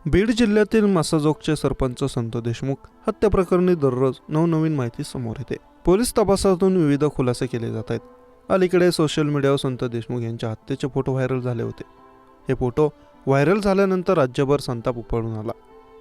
बीड जिल्ह्यातील मासाजोगचे सरपंच संत देशमुख हत्या प्रकरणी दररोज नवनवीन माहिती समोर येते। पोलीस तपासातून विविध खुलासे केले जात आहेत। अलीकडे सोशल मीडियावर संत देशमुख यांच्या हत्येचे फोटो व्हायरल झाले होते। हे फोटो व्हायरल झाल्यानंतर राज्यभर संताप उफाळून आला।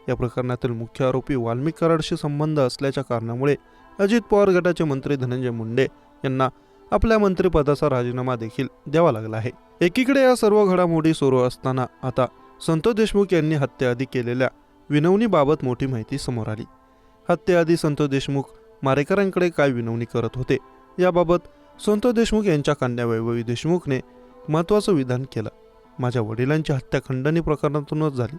या प्रकरणातील मुख्य आरोपी वाल्मिक कराडशी संबंध असल्याच्या कारणामुळे अजित पवार गटाचे मंत्री धनंजय मुंडे यांना आपल्या मंत्रिपदाचा राजीनामा देखील द्यावा लागला आहे। एकीकडे या सर्व घडामोडी सुरू असताना आता संत देशमुख यांनी हत्येआधी केलेल्या विनवणीबाबत मोठी माहिती समोर आली। हत्येआधी संत देशमुख मारेकरांकडे काय विनवणी करत होते याबाबत संत देशमुख यांच्या कन्या वैभवी देशमुखने महत्त्वाचं विधान केलं। माझ्या वडिलांची हत्या खंडणी प्रकरणातूनच झाली,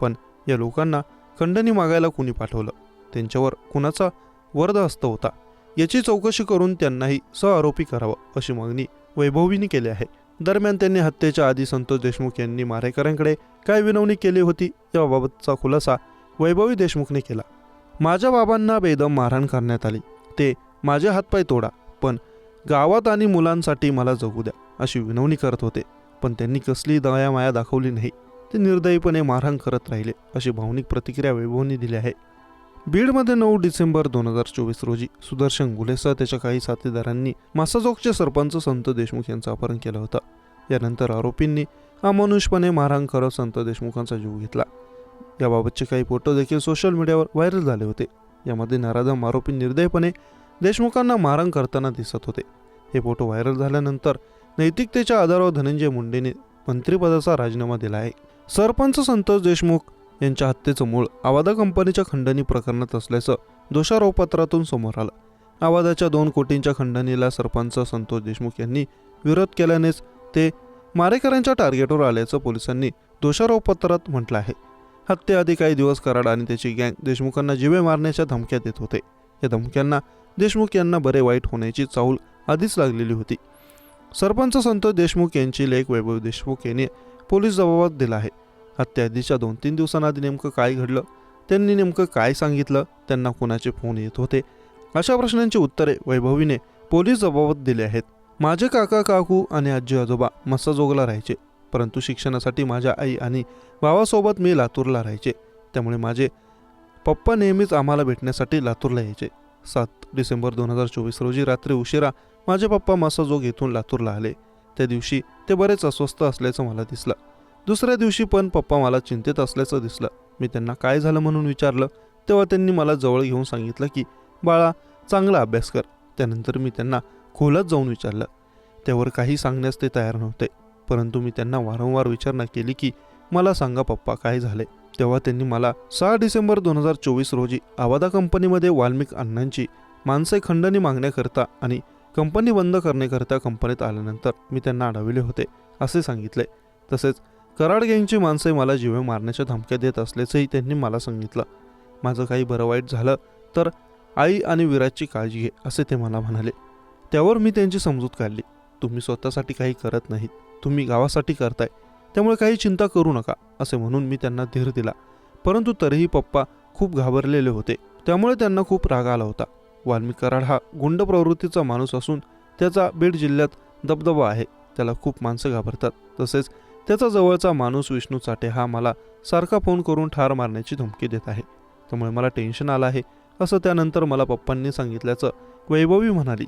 पण या लोकांना खंडणी मागायला कुणी पाठवलं, त्यांच्यावर कुणाचा वरदहस्त होता याची चौकशी करून त्यांनाही सहआरोपी करावं अशी मागणी वैभवीने केली आहे। दरम्यान त्यांनी हत्येच्या आधी संतोष देशमुख यांनी मारेकरांकडे काय विनवणी केली होती याबाबतचा खुलासा वैभवी देशमुखने केला। माझ्या बाबांना बेदम मारहाण करण्यात आली, ते माझे हातपाय तोडा, पण गावात आणि मुलांसाठी मला जगू द्या अशी विनवणी करत होते, पण त्यांनी कसली दया माया दाखवली नाही, ते निर्दयीपणे मारहाण करत राहिले अशी भावनिक प्रतिक्रिया वैभवने दिली आहे। बीडमध्ये 9 डिसेंबर 2024 रोजी सुदर्शन गुलेसह त्याच्या काही साथीदारांनी मासाजोगचे सरपंच संत देशमुख यांचं अपहरण केलं होतं। यानंतर आरोपींनी अमानुषपणे मारहाण करत संत देशमुखांचा जीव घेतला। याबाबतचे काही फोटो देखील सोशल मीडियावर व्हायरल झाले होते। यामध्ये नराधम आरोपी निर्दयपणे देशमुखांना मारहाण करताना दिसत होते। हे फोटो व्हायरल झाल्यानंतर नैतिकतेच्या आधारावर धनंजय मुंडेने मंत्रिपदाचा राजीनामा दिला आहे। सरपंच संतोष देशमुख यांच्या हत्येचं मूळ आवादा कंपनीच्या खंडणी प्रकरणात असल्याचं दोषारोपपत्रातून समोर आलं। आवादाच्या 2 कोटींच्या खंडणीला सरपंच संतोष देशमुख यांनी विरोध केल्यानेच ते मारेकरांच्या टार्गेटवर आल्याचं पोलिसांनी दोषारोपपत्रात म्हटलं आहे। हत्येआधी काही दिवस कराड आणि त्याची गँग देशमुखांना जीवे मारण्याच्या धमक्या देत होते। या धमक्यांना देशमुख यांना बरे वाईट होण्याची चाहूल आधीच लागलेली होती। सरपंच संतोष देशमुख यांची लेक वैभवी देशमुख यांनी पोलीस जबाबात दिला आहे। हत्याआधीच्या 2-3 दिवसांआधी नेमकं काय घडलं, त्यांनी नेमकं काय सांगितलं, त्यांना कोणाचे फोन येत होते, अशा प्रश्नांची उत्तरे वैभवीने पोलीस जबाबात दिली आहेत। माझे काका काकू आणि आजी आजोबा मस्साजोगला राहायचे, परंतु शिक्षणासाठी माझ्या आई आणि भावासोबत मी लातूरला राहायचे, त्यामुळे माझे पप्पा नेहमीच आम्हाला भेटण्यासाठी लातूरला यायचे। 7 डिसेंबर 2024 रोजी रात्री उशिरा माझे पप्पा मस्साजोग येथून लातूरला आले। त्या दिवशी ते बरेच अस्वस्थ असल्याचं मला दिसलं। दुसऱ्या दिवशी पण पप्पा मला चिंतेत असल्याचं दिसलं। मी त्यांना काय झालं म्हणून विचारलं, तेव्हा त्यांनी मला जवळ घेऊन सांगितलं की बाळा, चांगला अभ्यास कर। त्यानंतर मी त्यांना खोलात जाऊन विचारलं, त्यावर काही सांगण्यास ते तयार नव्हते, परंतु मी त्यांना वारंवार विचारणा केली की मला सांगा पप्पा काय झाले। तेव्हा त्यांनी मला 6 डिसेंबर 2024 रोजी आवादा कंपनीमध्ये वाल्मिक अण्णांची माणसे खंडणी मागण्याकरता आणि कंपनी बंद करण्याकरता कंपनीत आल्यानंतर मी त्यांना अडवले होते असे सांगितले। तसेच कराड गँगची माणसे मला जीवे मारण्याच्या धमक्या देत असल्याचंही त्यांनी मला सांगितलं। माझं काही बरं वाईट झालं तर आई आणि विराजची काळजी घे असे ते मला म्हणाले। त्यावर मी त्यांची समजूत काढली, तुम्ही स्वतःसाठी काही करत नाहीत, तुम्ही गावासाठी करताय, त्यामुळे काही चिंता करू नका असे म्हणून मी त्यांना धीर दिला। परंतु तरीही पप्पा खूप घाबरलेले होते, त्यामुळे त्यांना खूप राग आला होता। वाल्मिक कराड हा गुंड प्रवृत्तीचा माणूस असून त्याचा बीड जिल्ह्यात दबदबा आहे, त्याला खूप माणसं घाबरतात। तसेच त्याचा जवळचा माणूस विष्णू चाटे हा मला सारखा फोन करून ठार मारण्याची धमकी देत आहे, त्यामुळे मला टेन्शन आलं आहे असं त्यानंतर मला पप्पांनी सांगितल्याचं वैभवी म्हणाली।